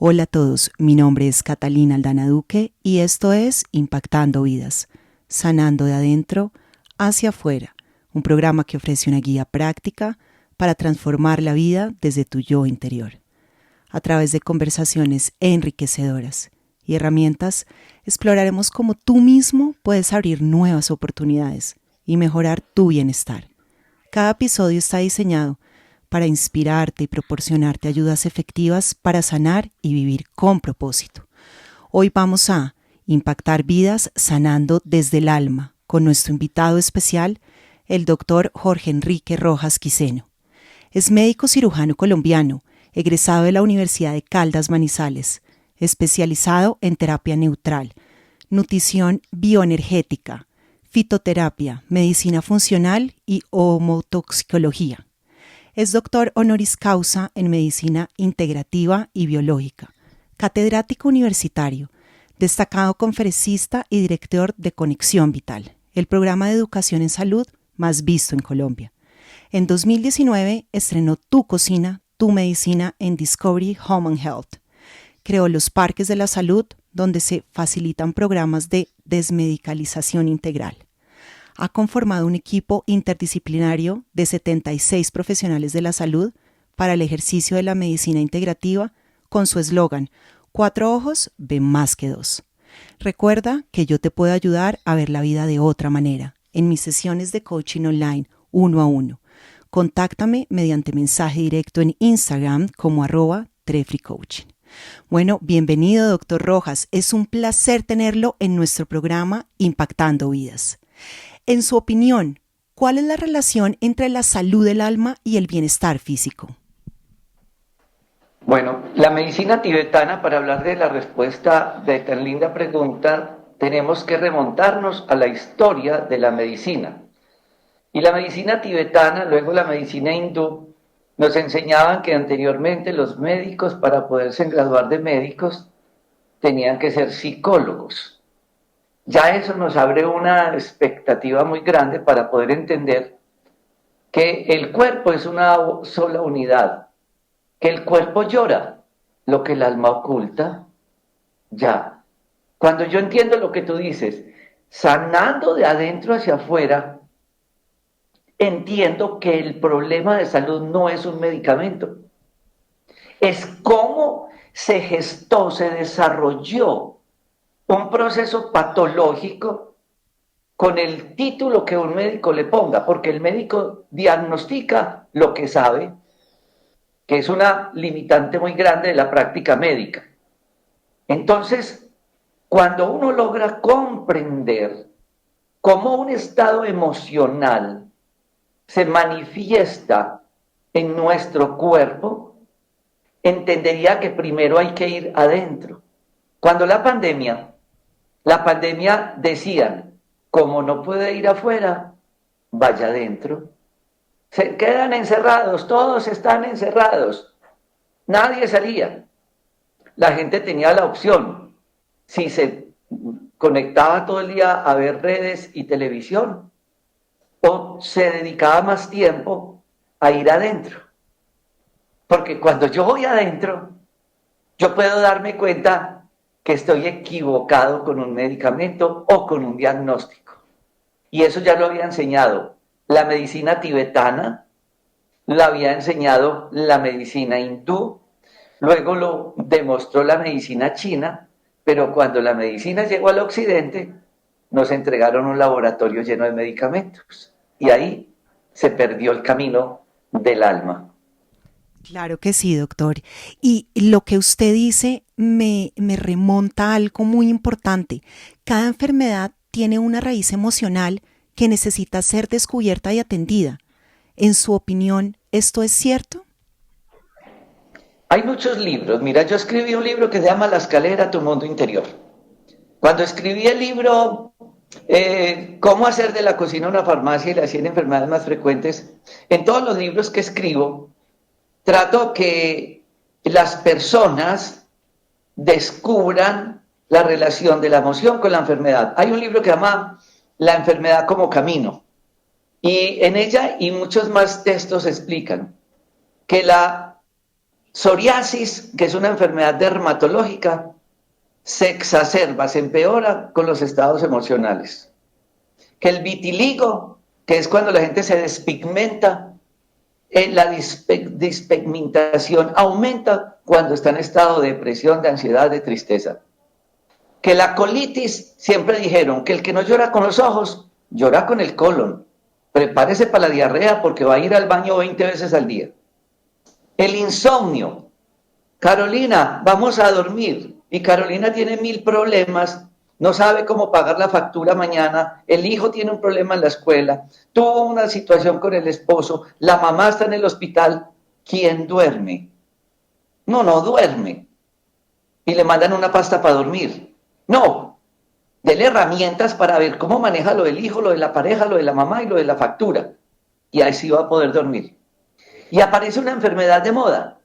Hola a todos, mi nombre es Catalina Aldana Duque y esto es Impactando Vidas, sanando de adentro hacia afuera, un programa que ofrece una guía práctica para transformar la vida desde tu yo interior. A través de conversaciones enriquecedoras y herramientas, exploraremos cómo tú mismo puedes abrir nuevas oportunidades y mejorar tu bienestar. Cada episodio está diseñado para inspirarte y proporcionarte ayudas efectivas para sanar y vivir con propósito. Hoy vamos a impactar vidas sanando desde el alma con nuestro invitado especial, el doctor Jorge Enrique Rojas Quiseno. Es médico cirujano colombiano, egresado de la Universidad de Caldas Manizales, especializado en terapia neutral, nutrición bioenergética, fitoterapia, medicina funcional y homotoxicología. Es doctor honoris causa en medicina integrativa y biológica, catedrático universitario, destacado conferencista y director de Conexión Vital, el programa de educación en salud más visto en Colombia. En 2019 estrenó Tu Cocina, Tu Medicina en Discovery Home and Health. Creó los Parques de la Salud, donde se facilitan programas de desmedicalización integral. Ha conformado un equipo interdisciplinario de 76 profesionales de la salud para el ejercicio de la medicina integrativa con su eslogan: 4 ojos ven más que 2. Recuerda que yo te puedo ayudar a ver la vida de otra manera en mis sesiones de coaching online 1 a 1. Contáctame mediante mensaje directo en Instagram como @trefricoaching. Bueno, bienvenido, doctor Rojas. Es un placer tenerlo en nuestro programa Impactando Vidas. En su opinión, ¿cuál es la relación entre la salud del alma y el bienestar físico? Bueno, la medicina tibetana, para hablar de la respuesta de tan linda pregunta, tenemos que remontarnos a la historia de la medicina. Y la medicina tibetana, luego la medicina hindú, nos enseñaban que anteriormente los médicos, para poderse graduar de médicos, tenían que ser psicólogos. Ya eso nos abre una expectativa muy grande para poder entender que el cuerpo es una sola unidad, que el cuerpo llora lo que el alma oculta. Ya, cuando yo entiendo lo que tú dices, sanando de adentro hacia afuera, entiendo que el problema de salud no es un medicamento, es cómo se gestó, se desarrolló un proceso patológico con el título que un médico le ponga, porque el médico diagnostica lo que sabe, que es una limitante muy grande de la práctica médica. Entonces, cuando uno logra comprender cómo un estado emocional se manifiesta en nuestro cuerpo, entendería que primero hay que ir adentro. Cuando la pandemia decían, como no puede ir afuera, vaya adentro. Se quedan encerrados, todos están encerrados. Nadie salía. La gente tenía la opción, si se conectaba todo el día a ver redes y televisión, o se dedicaba más tiempo a ir adentro. Porque cuando yo voy adentro, yo puedo darme cuenta que estoy equivocado con un medicamento o con un diagnóstico. Y eso ya lo había enseñado la medicina tibetana, lo había enseñado la medicina hindú, luego lo demostró la medicina china, pero cuando la medicina llegó al occidente, nos entregaron un laboratorio lleno de medicamentos. Y ahí se perdió el camino del alma. Claro que sí, doctor. Y lo que usted dice me remonta a algo muy importante. Cada enfermedad tiene una raíz emocional que necesita ser descubierta y atendida. En su opinión, ¿esto es cierto? Hay muchos libros. Mira, yo escribí un libro que se llama La escalera a tu mundo interior. Cuando escribí el libro Cómo hacer de la cocina una farmacia y las 100 enfermedades más frecuentes, en todos los libros que escribo, trato que las personas descubran la relación de la emoción con la enfermedad. Hay un libro que se llama La enfermedad como camino, y en ella y muchos más textos explican que la Psoriasis, que es una enfermedad dermatológica, se exacerba, se empeora con los estados emocionales. Que el vitiligo, que es cuando la gente se despigmenta, la despigmentación aumenta cuando está en estado de depresión, de ansiedad, de tristeza. Que la colitis, siempre dijeron que el que no llora con los ojos, llora con el colon. Prepárese para la diarrea porque va a ir al baño 20 veces al día. El insomnio. Carolina, vamos a dormir. Y Carolina tiene 1000 problemas, no sabe cómo pagar la factura mañana, el hijo tiene un problema en la escuela, tuvo una situación con el esposo, la mamá está en el hospital. ¿Quién duerme? No duerme. Y le mandan una pasta para dormir. No, dele herramientas para ver cómo maneja lo del hijo, lo de la pareja, lo de la mamá y lo de la factura. Y ahí sí va a poder dormir. Y aparece una enfermedad de moda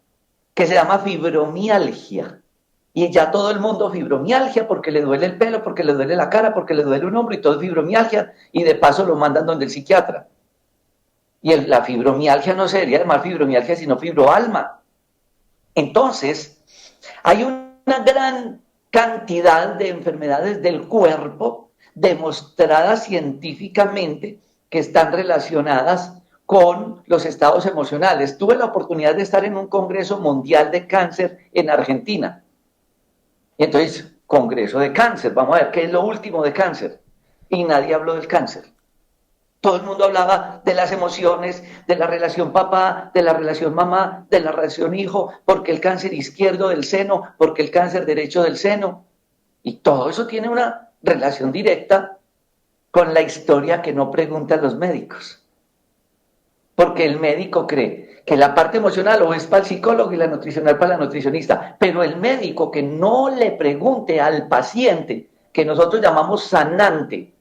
que se llama fibromialgia. Y ya todo el mundo fibromialgia porque le duele el pelo, porque le duele la cara, porque le duele un hombro y todo es fibromialgia. Y de paso lo mandan donde el psiquiatra. Y la fibromialgia no se debería llamar fibromialgia, sino fibroalma. Entonces, hay una gran cantidad de enfermedades del cuerpo demostradas científicamente que están relacionadas con los estados emocionales. Tuve la oportunidad de estar en un congreso mundial de cáncer en Argentina. Y entonces, congreso de cáncer, vamos a ver qué es lo último de cáncer. Y nadie habló del cáncer. Todo el mundo hablaba de las emociones, de la relación papá, de la relación mamá, de la relación hijo, porque el cáncer izquierdo del seno, porque el cáncer derecho del seno. Y todo eso tiene una relación directa con la historia que no preguntan los médicos. Porque el médico cree que la parte emocional o es para el psicólogo y la nutricional para la nutricionista, pero el médico que no le pregunte al paciente, que nosotros llamamos sanante,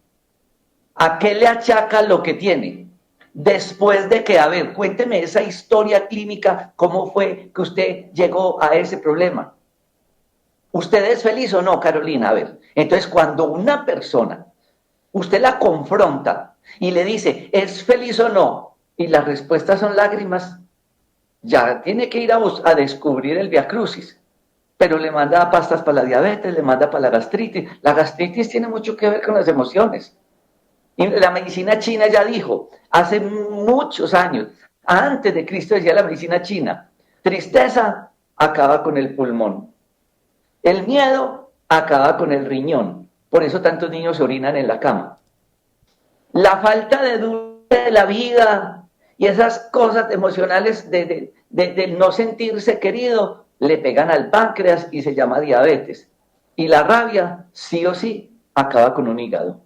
¿a qué le achaca lo que tiene? Después de que, a ver, cuénteme esa historia clínica, ¿cómo fue que usted llegó a ese problema? ¿Usted es feliz o no, Carolina? A ver, entonces cuando una persona, usted la confronta y le dice, ¿es feliz o no? Y las respuestas son lágrimas, ya tiene que ir a descubrir el viacrucis. Pero le manda pastas para la diabetes, le manda para la gastritis. La gastritis tiene mucho que ver con las emociones. Y la medicina china ya dijo, hace muchos años, antes de Cristo decía la medicina china, tristeza acaba con el pulmón. El miedo acaba con el riñón. Por eso tantos niños se orinan en la cama. La falta de dulce de la vida y esas cosas emocionales de no sentirse querido le pegan al páncreas y se llama diabetes. Y la rabia, sí o sí, acaba con un hígado.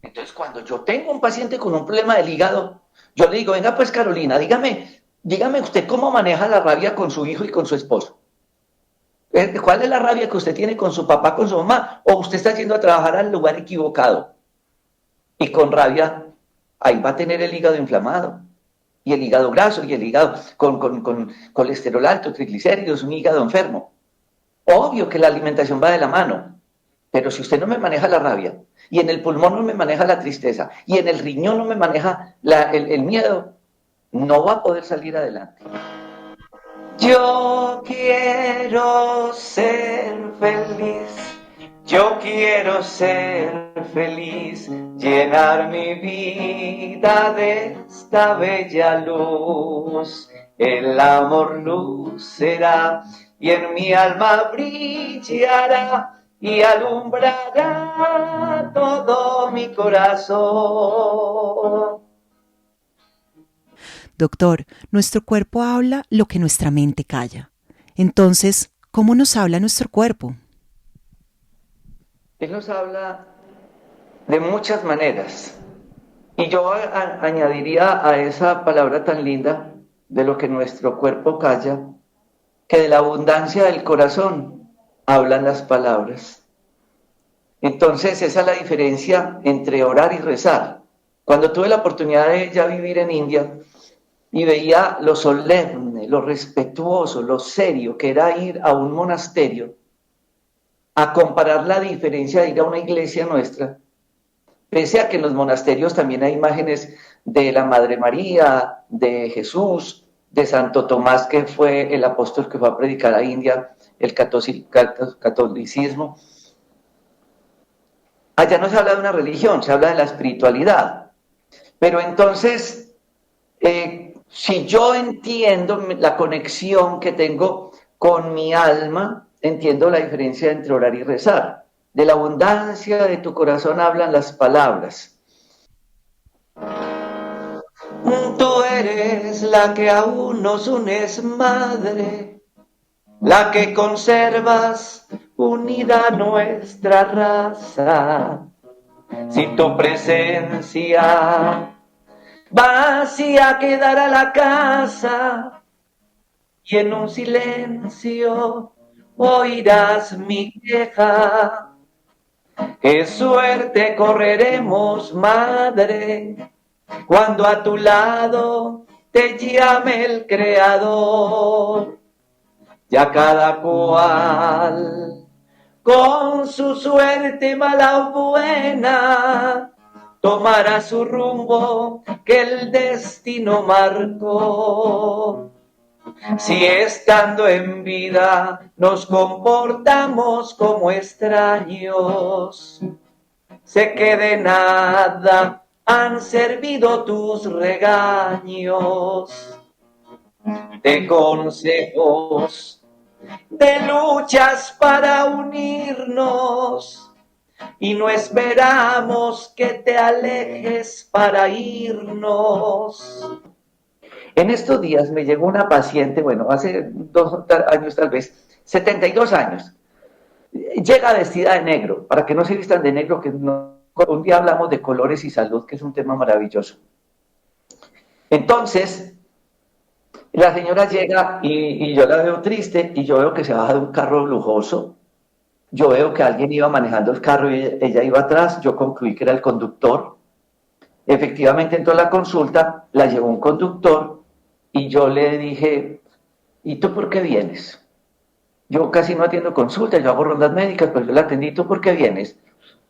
Entonces, cuando yo tengo un paciente con un problema del hígado, yo le digo, venga pues Carolina, dígame usted cómo maneja la rabia con su hijo y con su esposo. ¿Cuál es la rabia que usted tiene con su papá, con su mamá? ¿O usted está yendo a trabajar al lugar equivocado? Y con rabia, ahí va a tener el hígado inflamado. Y el hígado graso, y el hígado con colesterol alto, triglicéridos, un hígado enfermo. Obvio que la alimentación va de la mano. Pero si usted no me maneja la rabia, y en el pulmón no me maneja la tristeza, y en el riñón no me maneja el miedo, no va a poder salir adelante. Yo quiero ser feliz, yo quiero ser feliz, llenar mi vida de esta bella luz. El amor luz será y en mi alma brillará y alumbrará todo mi corazón. Doctor, nuestro cuerpo habla lo que nuestra mente calla. Entonces, ¿cómo nos habla nuestro cuerpo? Él nos habla de muchas maneras. Y yo añadiría a esa palabra tan linda de lo que nuestro cuerpo calla, que de la abundancia del corazón hablan las palabras. Entonces, esa es la diferencia entre orar y rezar. Cuando tuve la oportunidad de ya vivir en India y veía lo solemne, lo respetuoso, lo serio que era ir a un monasterio, a comparar la diferencia de ir a una iglesia nuestra, pese a que en los monasterios también hay imágenes de la Madre María, de Jesús, de Santo Tomás, que fue el apóstol que fue a predicar a India el catolicismo. Allá no se habla de una religión, se habla de la espiritualidad. Pero entonces, si yo entiendo la conexión que tengo con mi alma, entiendo la diferencia entre orar y rezar. De la abundancia de tu corazón hablan las palabras. Tú eres la que aún nos unes, madre, la que conservas unida nuestra raza. Sin tu presencia vacía quedará la casa y en un silencio oirás mi queja. Qué suerte correremos, madre, cuando a tu lado te llame el Creador. Ya cada cual con su suerte mala o buena tomará su rumbo que el destino marcó. Si estando en vida nos comportamos como extraños, sé que de nada han servido tus regaños, de consejos, de luchas para unirnos, y no esperamos que te alejes para irnos. En estos días me llegó una paciente, bueno, hace 2 años tal vez, 72 años, llega vestida de negro, para que no se vistan de negro, que no, un día hablamos de colores y salud, que es un tema maravilloso. Entonces, la señora llega y yo la veo triste y yo veo que se baja de un carro lujoso, yo veo que alguien iba manejando el carro y ella iba atrás, yo concluí que era el conductor. Efectivamente entró a la consulta, la llevó un conductor y yo le dije, ¿y tú por qué vienes? Yo casi no atiendo consultas, yo hago rondas médicas, pero yo la atendí, ¿tú por qué vienes?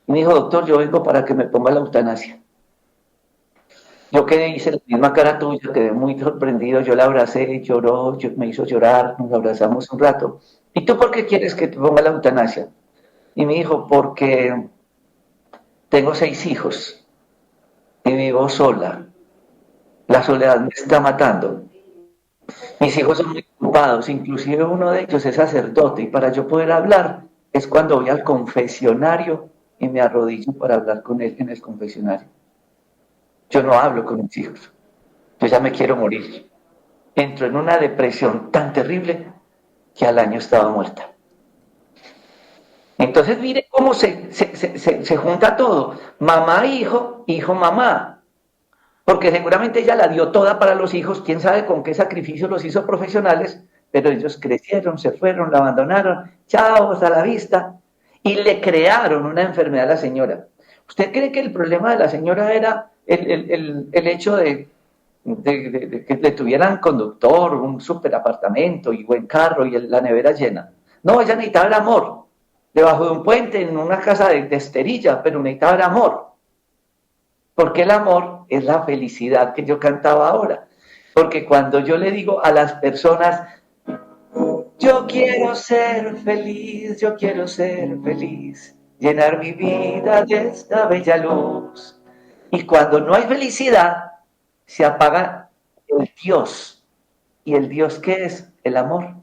Y me dijo, doctor, yo vengo para que me ponga la eutanasia. Yo quedé, hice la misma cara tuya, quedé muy sorprendido, yo la abracé, lloró, me hizo llorar, nos abrazamos un rato. ¿Y tú por qué quieres que te ponga la eutanasia? Y me dijo, porque tengo 6 hijos y vivo sola. La soledad me está matando. Mis hijos son muy ocupados, inclusive uno de ellos es sacerdote, y para yo poder hablar es cuando voy al confesionario y me arrodillo para hablar con él en el confesionario. Yo no hablo con mis hijos, yo ya me quiero morir. Entro en una depresión tan terrible que al año estaba muerta. Entonces mire cómo se junta todo, mamá, hijo, hijo, mamá, porque seguramente ella la dio toda para los hijos, quién sabe con qué sacrificio los hizo profesionales, pero ellos crecieron, se fueron, la abandonaron, chao, hasta la vista, y le crearon una enfermedad a la señora. ¿Usted cree que el problema de la señora era el hecho de que le tuvieran conductor, un super apartamento y buen carro y la nevera llena? No, ella necesitaba el amor, debajo de un puente, en una casa de esterilla, pero necesitaba el amor. Porque el amor es la felicidad que yo cantaba ahora. Porque cuando yo le digo a las personas, yo quiero ser feliz, yo quiero ser feliz, llenar mi vida de esta bella luz. Y cuando no hay felicidad, se apaga el Dios. ¿Y el Dios qué es? El amor.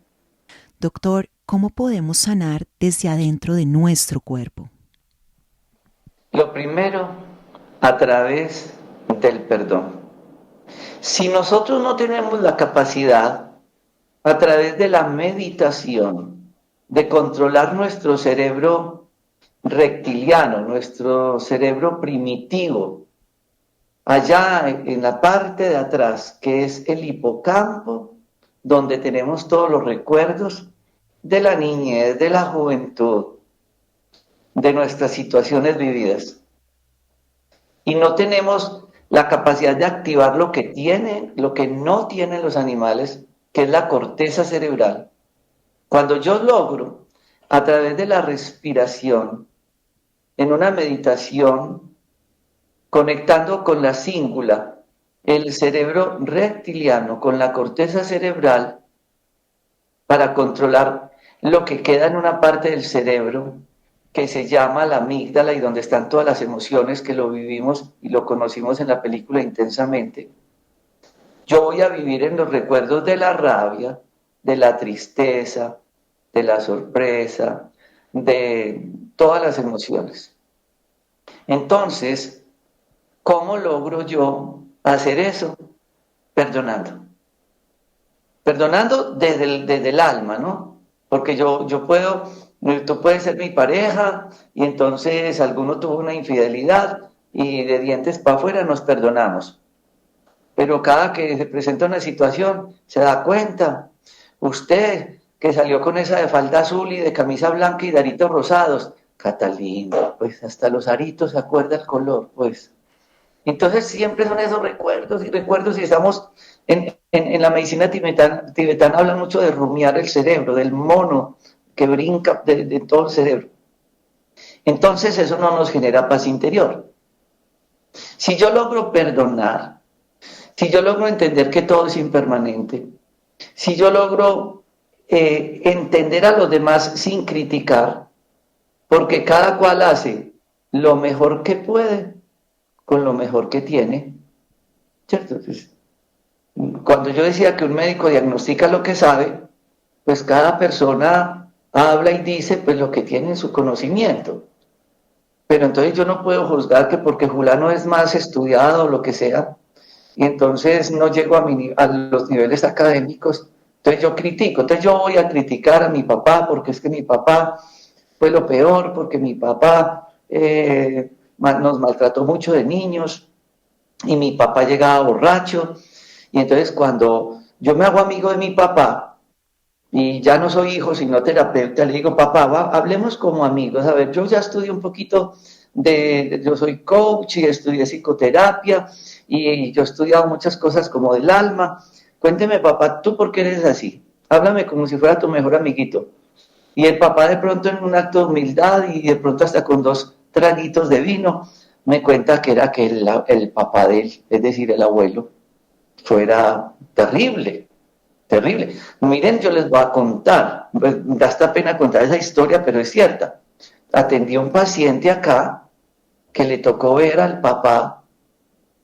Doctor, ¿cómo podemos sanar desde adentro de nuestro cuerpo? Lo primero, a través del perdón. Si nosotros no tenemos la capacidad, a través de la meditación, de controlar nuestro cerebro reptiliano, nuestro cerebro primitivo, allá en la parte de atrás, que es el hipocampo, donde tenemos todos los recuerdos de la niñez, de la juventud, de nuestras situaciones vividas. Y no tenemos la capacidad de activar lo que no tienen los animales, que es la corteza cerebral. Cuando yo logro, a través de la respiración, en una meditación, conectando con la cíngula, el cerebro reptiliano con la corteza cerebral para controlar lo que queda en una parte del cerebro que se llama la amígdala y donde están todas las emociones que lo vivimos y lo conocimos en la película intensamente. Yo voy a vivir en los recuerdos de la rabia, de la tristeza, de la sorpresa, de todas las emociones. Entonces, ¿cómo logro yo hacer eso? Perdonando. Perdonando desde el alma, ¿no? Porque yo puedo, tú puedes ser mi pareja y entonces alguno tuvo una infidelidad y de dientes para afuera nos perdonamos. Pero cada que se presenta una situación se da cuenta, usted que salió con esa de falda azul y de camisa blanca y de aritos rosados, Catalina, pues hasta los aritos se acuerda el color, pues. Entonces siempre son esos recuerdos y estamos en la medicina tibetana hablan mucho de rumiar el cerebro, del mono que brinca de todo el cerebro. Entonces eso no nos genera paz interior. Si yo logro perdonar, si yo logro entender que todo es impermanente, si yo logro entender a los demás sin criticar, porque cada cual hace lo mejor que puede con lo mejor que tiene, ¿cierto? Pues, cuando yo decía que un médico diagnostica lo que sabe, pues cada persona habla y dice pues lo que tiene en su conocimiento. Pero entonces yo no puedo juzgar que porque Julano es más estudiado o lo que sea, y entonces no llego a los niveles académicos, entonces yo critico, entonces yo voy a criticar a mi papá porque es que mi papá fue lo peor, porque mi papá nos maltrató mucho de niños y mi papá llegaba borracho, y entonces cuando yo me hago amigo de mi papá y ya no soy hijo sino terapeuta, le digo, papá, hablemos como amigos, a ver, yo ya estudié un poquito yo soy coach y estudié psicoterapia y yo he estudiado muchas cosas como del alma, cuénteme papá, ¿tú por qué eres así? Háblame como si fuera tu mejor amiguito. Y el papá de pronto en un acto de humildad y de pronto hasta con 2 traguitos de vino, me cuenta que era que el papá de él, es decir, el abuelo, fuera terrible, terrible. Miren, yo les voy a contar, da hasta pena contar esa historia, pero es cierta. Atendí a un paciente acá que le tocó ver al papá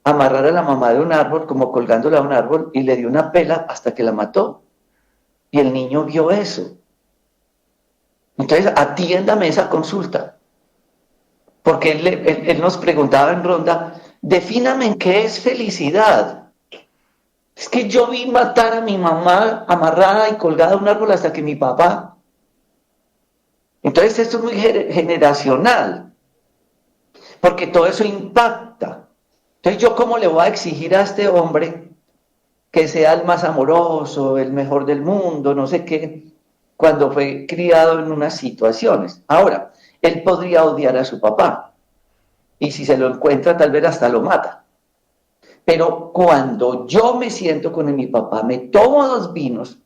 amarrar a la mamá de un árbol, como colgándola a un árbol, y le dio una pela hasta que la mató. Y el niño vio eso. Entonces, atiéndame esa consulta. Porque él nos preguntaba en ronda, defíname en qué es felicidad. Es que yo vi matar a mi mamá amarrada y colgada a un árbol hasta que mi papá. Entonces esto es muy generacional, porque todo eso impacta. Entonces yo cómo le voy a exigir a este hombre que sea el más amoroso, el mejor del mundo, no sé qué, cuando fue criado en unas situaciones. Ahora, él podría odiar a su papá, y si se lo encuentra tal vez hasta lo mata. Pero cuando yo me siento con mi papá, me tomo 2 vinos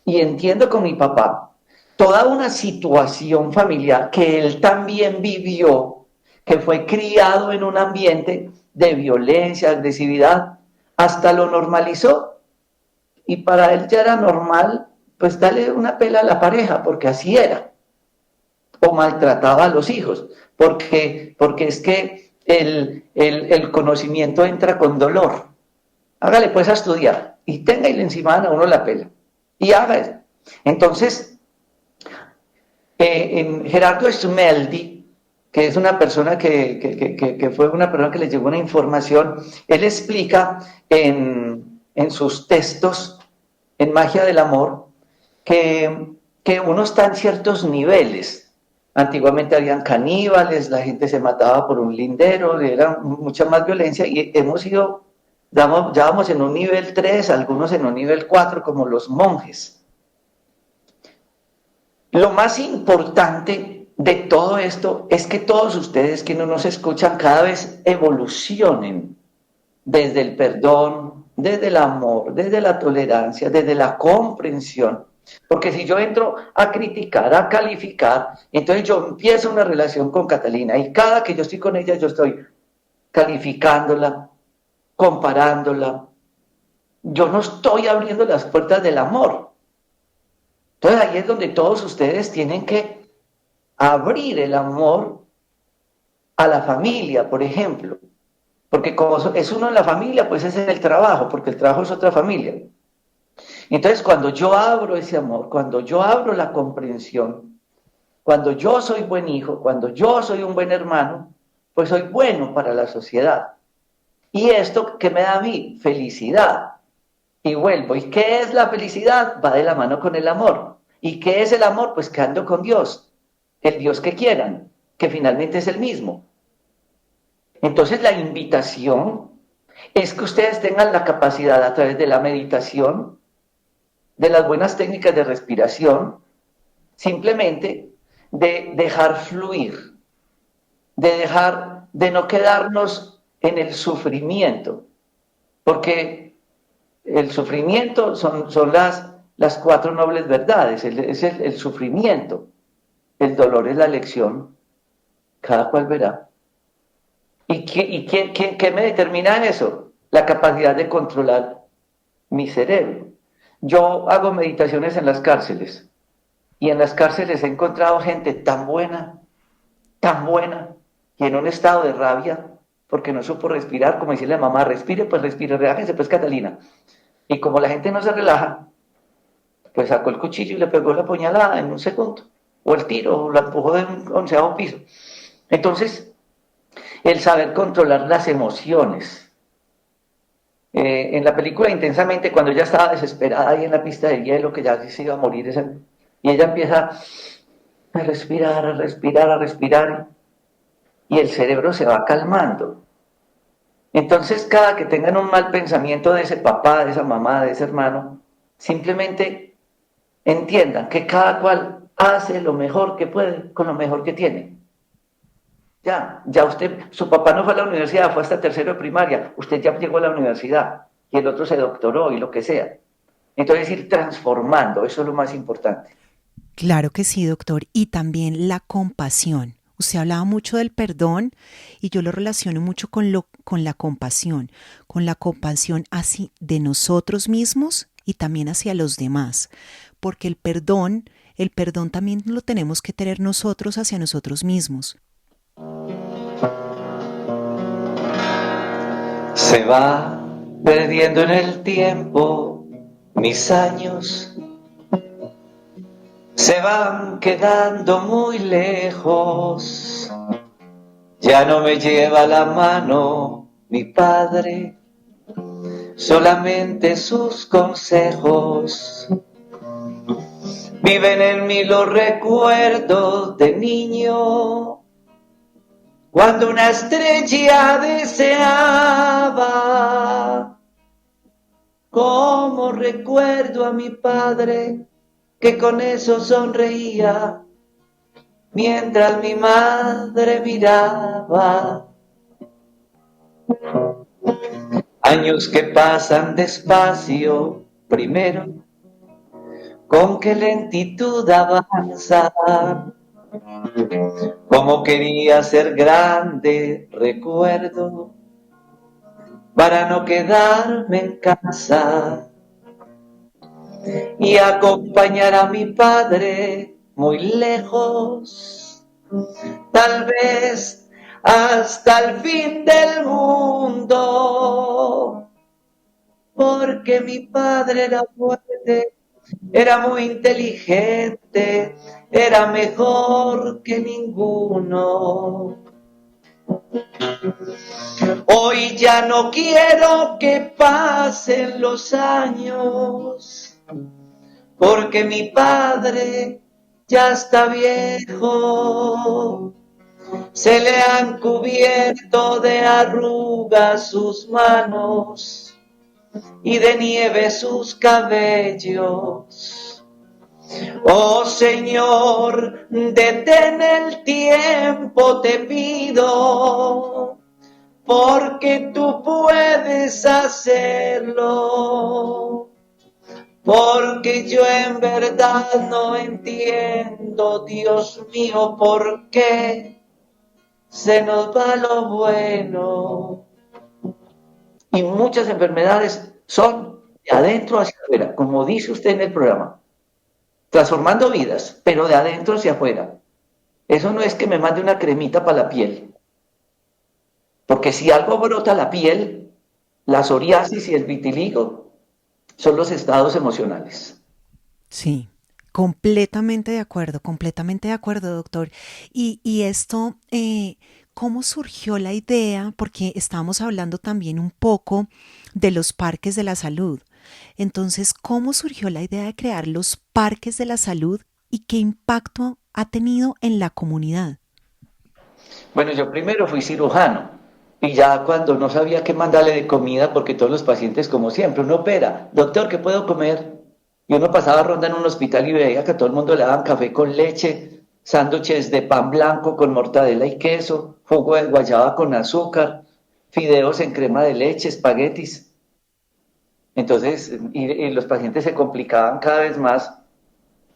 y entiendo con mi papá toda una situación familiar que él también vivió, que fue criado en un ambiente de violencia, agresividad, hasta lo normalizó. Y para él ya era normal, pues darle una pela a la pareja, porque así era. O maltrataba a los hijos, porque es que el conocimiento entra con dolor. Hágale pues a estudiar y tenga y le enciman a uno la pela. Y haga eso. Entonces, Gerardo Smeldi, que es una persona que fue una persona que le llegó una información, él explica en sus textos, en Magia del Amor, que uno está en ciertos niveles. Antiguamente habían caníbales, la gente se mataba por un lindero, era mucha más violencia y hemos ido, ya vamos en un nivel 3, algunos en un nivel 4, como los monjes. Lo más importante de todo esto es que todos ustedes que no nos escuchan cada vez evolucionen desde el perdón, desde el amor, desde la tolerancia, desde la comprensión. Porque si yo entro a criticar, a calificar, entonces yo empiezo una relación con Catalina y cada que yo estoy con ella yo estoy calificándola, comparándola, yo no estoy abriendo las puertas del amor. Entonces ahí es donde todos ustedes tienen que abrir el amor a la familia, por ejemplo. Porque como es uno en la familia, pues es en el trabajo, porque el trabajo es otra familia. Entonces cuando yo abro ese amor, cuando yo abro la comprensión, cuando yo soy buen hijo, cuando yo soy un buen hermano, pues soy bueno para la sociedad. ¿Y esto qué me da a mí? Felicidad. Y vuelvo. ¿Y qué es la felicidad? Va de la mano con el amor. ¿Y qué es el amor? Pues que ando con Dios, el Dios que quieran, que finalmente es el mismo. Entonces la invitación es que ustedes tengan la capacidad a través de la meditación, de las buenas técnicas de respiración, simplemente de dejar fluir, de no quedarnos en el sufrimiento, porque el sufrimiento son las cuatro nobles verdades, es el sufrimiento, el dolor es la lección, cada cual verá. ¿Y qué me determina eso? La capacidad de controlar mi cerebro. Yo hago meditaciones en las cárceles y en las cárceles he encontrado gente tan buena, y en un estado de rabia porque no supo respirar, como decirle a mamá, respire, relájese pues Catalina. Y como la gente no se relaja, pues sacó el cuchillo y le pegó la puñalada en un segundo, o el tiro, o la empujó de un 11º piso. Entonces, el saber controlar las emociones. En la película Intensamente, cuando ella estaba desesperada ahí en la pista de hielo, que ya se iba a morir, y ella empieza a respirar, a respirar, a respirar, y el cerebro se va calmando. Entonces, cada que tengan un mal pensamiento de ese papá, de esa mamá, de ese hermano, simplemente entiendan que cada cual hace lo mejor que puede con lo mejor que tiene. Ya usted, su papá no fue a la universidad, fue hasta tercero de primaria, usted ya llegó a la universidad y el otro se doctoró y lo que sea. Entonces ir transformando, eso es lo más importante. Claro que sí, doctor. Y también la compasión. Usted hablaba mucho del perdón y yo lo relaciono mucho con la compasión así de nosotros mismos y también hacia los demás, porque el perdón también lo tenemos que tener nosotros hacia nosotros mismos. Se va perdiendo en el tiempo mis años, se van quedando muy lejos, ya no me lleva la mano mi padre, solamente sus consejos. Viven en mí los recuerdos de niño, cuando una estrella deseaba. Como recuerdo a mi padre que con eso sonreía mientras mi madre miraba. Años que pasan despacio primero, con qué lentitud avanza. Como quería ser grande, recuerdo, para no quedarme en casa y acompañar a mi padre muy lejos, tal vez hasta el fin del mundo, porque mi padre era fuerte, era muy inteligente, era mejor que ninguno. Hoy ya no quiero que pasen los años, porque mi padre ya está viejo. Se le han cubierto de arrugas sus manos y de nieve sus cabellos. Oh Señor, detén el tiempo, te pido, porque tú puedes hacerlo. Porque yo en verdad no entiendo, Dios mío, por qué se nos va lo bueno Y muchas enfermedades son de adentro hacia afuera, como dice usted en el programa, transformando vidas, pero de adentro hacia afuera. Eso no es que me mande una cremita para la piel, porque si algo brota la piel, la psoriasis y el vitiligo son los estados emocionales. Sí, completamente de acuerdo, doctor. Y esto, ¿cómo surgió la idea? Porque estábamos hablando también un poco de los parques de la salud. Entonces, ¿cómo surgió la idea de crear los parques de la salud y qué impacto ha tenido en la comunidad? Bueno, yo primero fui cirujano y ya cuando no sabía qué mandarle de comida, porque todos los pacientes, como siempre, uno opera, doctor, ¿qué puedo comer? Y uno pasaba ronda en un hospital y veía que a todo el mundo le daban café con leche, sándwiches de pan blanco con mortadela y queso, jugo de guayaba con azúcar, fideos en crema de leche, espaguetis. Entonces, y los pacientes se complicaban cada vez más.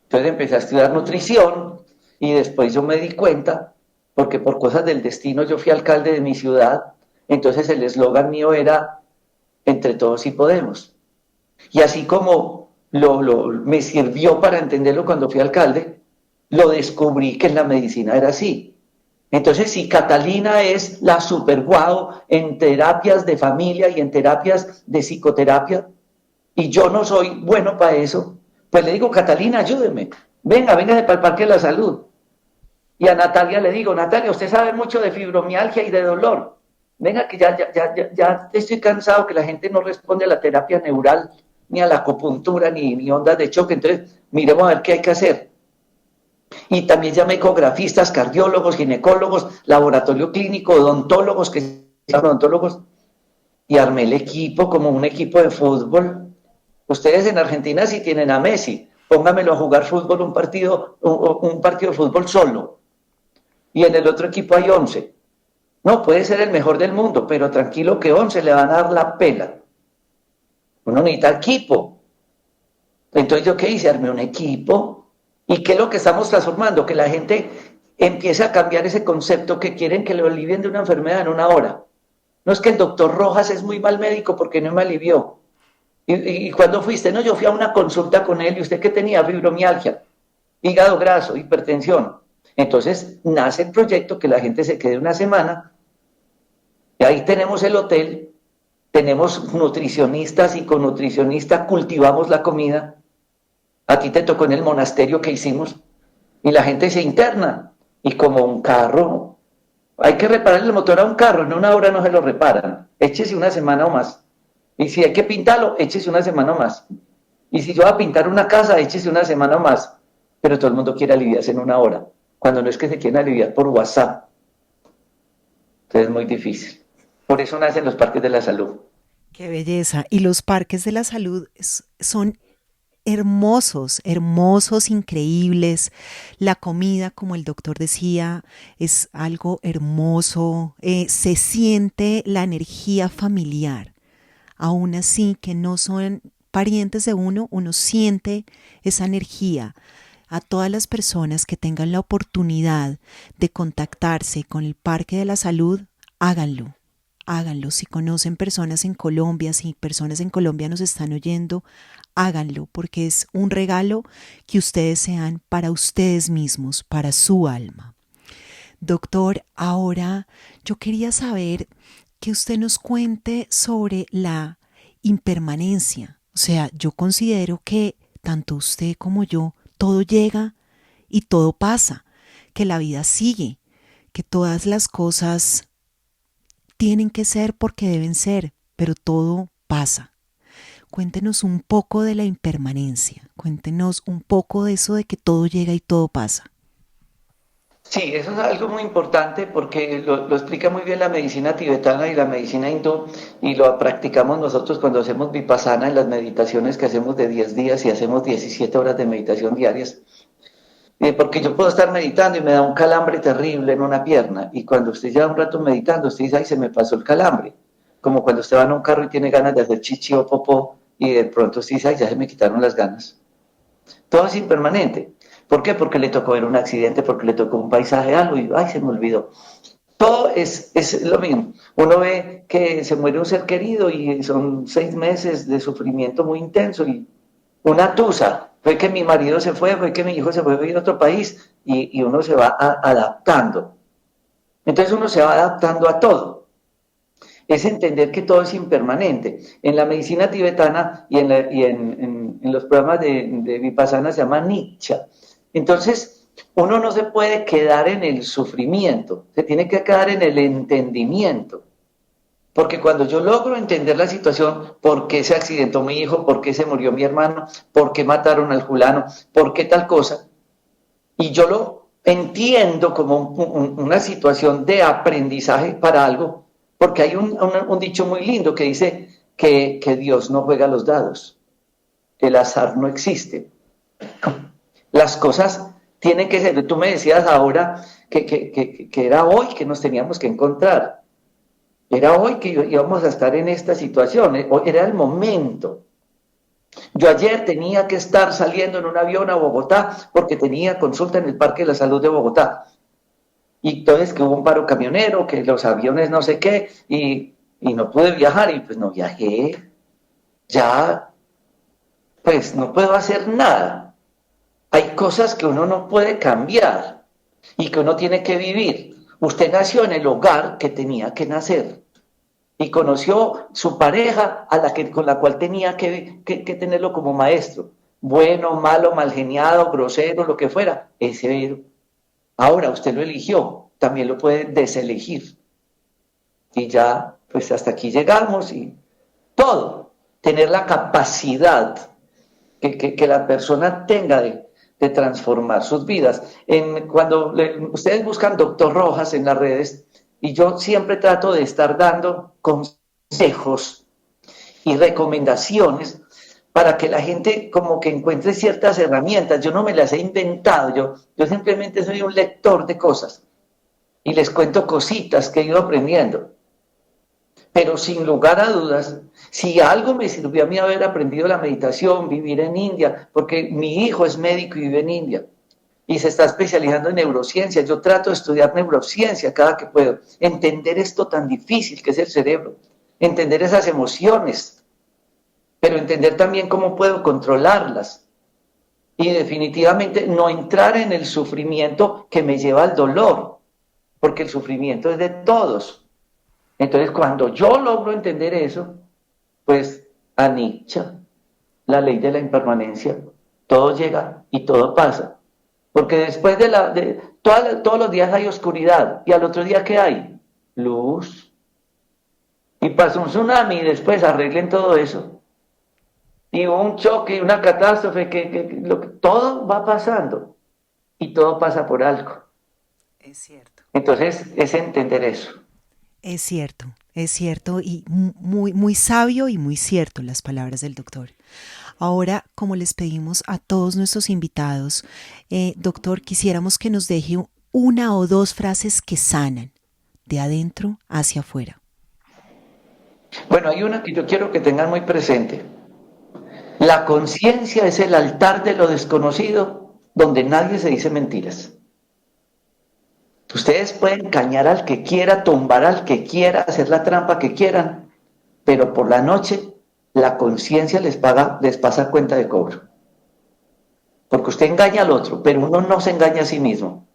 Entonces empecé a estudiar nutrición y después yo me di cuenta, porque por cosas del destino yo fui alcalde de mi ciudad, entonces el eslogan mío era entre todos y podemos. Y así como me sirvió para entenderlo cuando fui alcalde, lo descubrí que en la medicina era así. Entonces, si Catalina es la super guau en terapias de familia y en terapias de psicoterapia, y yo no soy bueno para eso, pues le digo, Catalina, ayúdeme, venga para el Parque de la Salud. Y a Natalia le digo, Natalia, usted sabe mucho de fibromialgia y de dolor. Venga, que ya estoy cansado que la gente no responde a la terapia neural, ni a la acupuntura, ni ondas de choque. Entonces, miremos a ver qué hay que hacer. Y también llamé ecografistas, cardiólogos, ginecólogos, laboratorio clínico, odontólogos, que se llaman odontólogos, y armé el equipo como un equipo de fútbol. Ustedes en Argentina sí tienen a Messi, póngamelo a jugar fútbol un partido de fútbol solo, y en el otro equipo hay 11. No, puede ser el mejor del mundo, pero tranquilo que 11 le van a dar la pela. Uno necesita equipo. Entonces, ¿yo qué hice? Armé un equipo. ¿Y qué es lo que estamos transformando? Que la gente empiece a cambiar ese concepto que quieren que lo alivien de una enfermedad en una hora. No es que el doctor Rojas es muy mal médico porque no me alivió. ¿Y cuándo fuiste? No, yo fui a una consulta con él y usted que tenía fibromialgia, hígado graso, hipertensión. Entonces nace el proyecto que la gente se quede una semana y ahí tenemos el hotel, tenemos nutricionistas y con nutricionistas cultivamos la comida. A ti te tocó en el monasterio que hicimos y la gente se interna y como un carro, hay que reparar el motor a un carro, en una hora no se lo reparan, échese una semana o más. Y si hay que pintarlo, échese una semana o más. Y si yo voy a pintar una casa, échese una semana o más. Pero todo el mundo quiere aliviarse en una hora, cuando no es que se quieren aliviar por WhatsApp. Entonces es muy difícil. Por eso nacen los parques de la salud. Qué belleza. Y los parques de la salud son hermosos, hermosos, increíbles. La comida, como el doctor decía, es algo hermoso. Se siente la energía familiar. Aún así que no son parientes de uno, uno siente esa energía. A todas las personas que tengan la oportunidad de contactarse con el Parque de la Salud, háganlo. Háganlo. Si conocen personas en Colombia, si personas en Colombia nos están oyendo, háganlo, porque es un regalo que ustedes sean para ustedes mismos, para su alma. Doctor, ahora yo quería saber que usted nos cuente sobre la impermanencia. O sea, yo considero que tanto usted como yo, todo llega y todo pasa, que la vida sigue, que todas las cosas tienen que ser porque deben ser, pero todo pasa. Cuéntenos un poco de la impermanencia, cuéntenos un poco de eso de que todo llega y todo pasa. Sí, eso es algo muy importante porque lo explica muy bien la medicina tibetana y la medicina hindú y lo practicamos nosotros cuando hacemos vipassana en las meditaciones que hacemos de 10 días y hacemos 17 horas de meditación diarias. Porque yo puedo estar meditando y me da un calambre terrible en una pierna y cuando usted lleva un rato meditando, usted dice, ay, se me pasó el calambre. Como cuando usted va en un carro y tiene ganas de hacer chichi o popó y de pronto usted dice, ay, ya se me quitaron las ganas. Todo es impermanente. ¿Por qué? Porque le tocó ver un accidente, porque le tocó un paisaje, algo, y ay, se me olvidó. Todo es lo mismo. Uno ve que se muere un ser querido y son 6 meses de sufrimiento muy intenso y una tusa. Fue que mi marido se fue que mi hijo se fue a vivir a otro país y uno se va adaptando. Entonces uno se va adaptando a todo. Es entender que todo es impermanente. En la medicina tibetana y en los programas de Vipassana se llama Nicha. Entonces, uno no se puede quedar en el sufrimiento, se tiene que quedar en el entendimiento. Porque cuando yo logro entender la situación, por qué se accidentó mi hijo, por qué se murió mi hermano, por qué mataron al fulano, por qué tal cosa, y yo lo entiendo como una situación de aprendizaje para algo, porque hay un dicho muy lindo que dice que Dios no juega los dados, el azar no existe. Las cosas tienen que ser, tú me decías ahora que era hoy que nos teníamos que encontrar, era hoy que íbamos a estar en esta situación, era el momento. Yo ayer tenía que estar saliendo en un avión a Bogotá porque tenía consulta en el Parque de la Salud de Bogotá. Y entonces que hubo un paro camionero, que los aviones no sé qué, y no pude viajar y pues no viajé. Ya, pues no puedo hacer nada. Hay cosas que uno no puede cambiar y que uno tiene que vivir. Usted nació en el hogar que tenía que nacer y conoció su pareja con la cual tenía que tenerlo como maestro. Bueno, malo, mal geniado, grosero, lo que fuera. Ese, ahora usted lo eligió, también lo puede deselegir. Y ya, pues hasta aquí llegamos y todo. Tener la capacidad que la persona tenga de transformar sus vidas. Cuando ustedes buscan Doctor Rojas en las redes, y yo siempre trato de estar dando consejos y recomendaciones para que la gente como que encuentre ciertas herramientas. Yo no me las he inventado, yo simplemente soy un lector de cosas y les cuento cositas que he ido aprendiendo. Pero sin lugar a dudas, si algo me sirvió a mí haber aprendido la meditación, vivir en India, porque mi hijo es médico y vive en India, y se está especializando en neurociencia. Yo trato de estudiar neurociencia cada que puedo, entender esto tan difícil que es el cerebro, entender esas emociones, pero entender también cómo puedo controlarlas. Y definitivamente no entrar en el sufrimiento que me lleva al dolor, porque el sufrimiento es de todos. Entonces, cuando yo logro entender eso, pues anicca la ley de la impermanencia, todo llega y todo pasa. Porque después todos los días hay oscuridad, y al otro día, ¿qué hay? Luz. Y pasa un tsunami y después arreglen todo eso. Y un choque, una catástrofe, todo va pasando. Y todo pasa por algo. Es cierto. Entonces, es entender eso. Es cierto y muy, muy sabio y muy cierto las palabras del doctor. Ahora, como les pedimos a todos nuestros invitados, doctor, quisiéramos que nos deje una o dos frases que sanan de adentro hacia afuera. Bueno, hay una que yo quiero que tengan muy presente. La conciencia es el altar de lo desconocido donde nadie se dice mentiras. Ustedes pueden cañar al que quiera, tumbar al que quiera, hacer la trampa que quieran, pero por la noche la conciencia les pasa cuenta de cobro. Porque usted engaña al otro, pero uno no se engaña a sí mismo.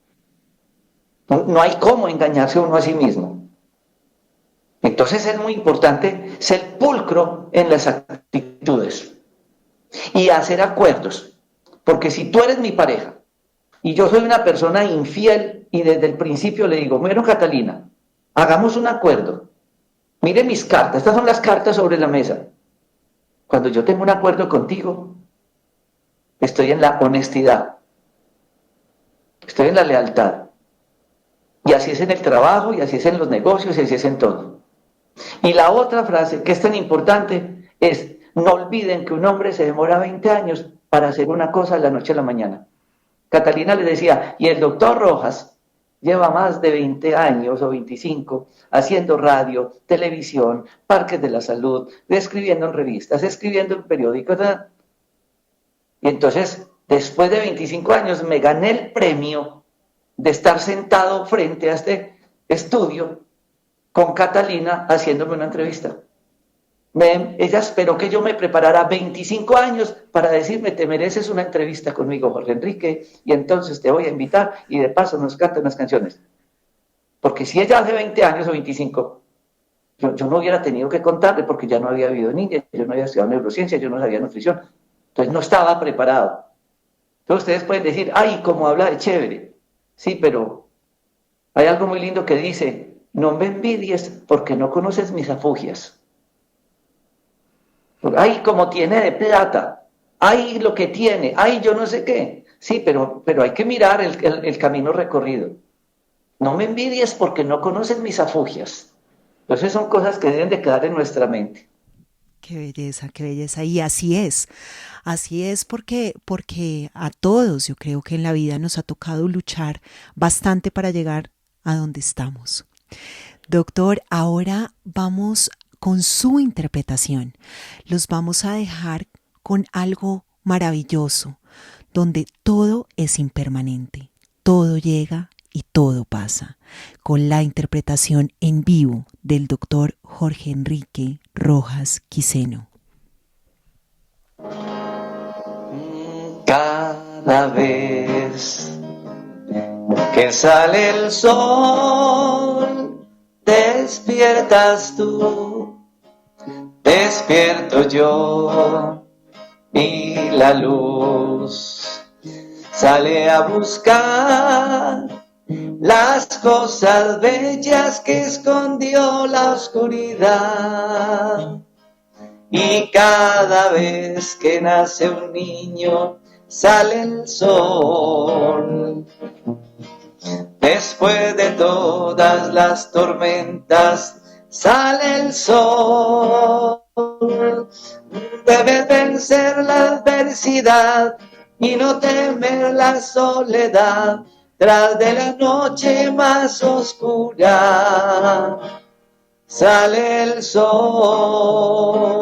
No hay cómo engañarse uno a sí mismo. Entonces es muy importante ser pulcro en las actitudes y hacer acuerdos. Porque si tú eres mi pareja y yo soy una persona infiel y desde el principio le digo, bueno, Catalina, hagamos un acuerdo. Mire mis cartas, estas son las cartas sobre la mesa. Cuando yo tengo un acuerdo contigo, estoy en la honestidad, estoy en la lealtad. Y así es en el trabajo, y así es en los negocios, y así es en todo. Y la otra frase que es tan importante es, no olviden que un hombre se demora 20 años para hacer una cosa de la noche a la mañana. Catalina le decía, y el doctor Rojas lleva más de 20 años o 25 haciendo radio, televisión, parques de la salud, escribiendo en revistas, escribiendo en periódicos. ¿Verdad? Y entonces, después de 25 años, me gané el premio de estar sentado frente a estudio con Catalina haciéndome una entrevista. Ella esperó que yo me preparara 25 años para decirme, te mereces una entrevista conmigo, Jorge Enrique, y entonces te voy a invitar y de paso nos canta unas canciones. Porque si ella hace 20 años o 25, yo no hubiera tenido que contarle porque ya no había vivido niña, yo no había estudiado neurociencia, yo no sabía nutrición. Entonces no estaba preparado. Entonces ustedes pueden decir, ay, cómo habla de chévere. Sí, pero hay algo muy lindo que dice, no me envidies porque no conoces mis afugias. Ay, como tiene de plata, ay, lo que tiene, ay, yo no sé qué. Sí, pero hay que mirar el camino recorrido. No me envidies porque no conoces mis afugias. Entonces son cosas que deben de quedar en nuestra mente. Qué belleza, qué belleza. Y así es porque a todos yo creo que en la vida nos ha tocado luchar bastante para llegar a donde estamos. Doctor, ahora vamos con su interpretación. Los vamos a dejar con algo maravilloso, donde todo es impermanente, todo llega y todo pasa, con la interpretación en vivo del doctor Jorge Enrique Rojas Quiseno. Cada vez que sale el sol, despiertas tú, despierto yo, y la luz sale a buscar las cosas bellas que escondió la oscuridad. Y cada vez que nace un niño, sale el sol. Después de todas las tormentas, sale el sol. Debes vencer la adversidad y no temer la soledad tras de la noche más oscura. Sale el sol.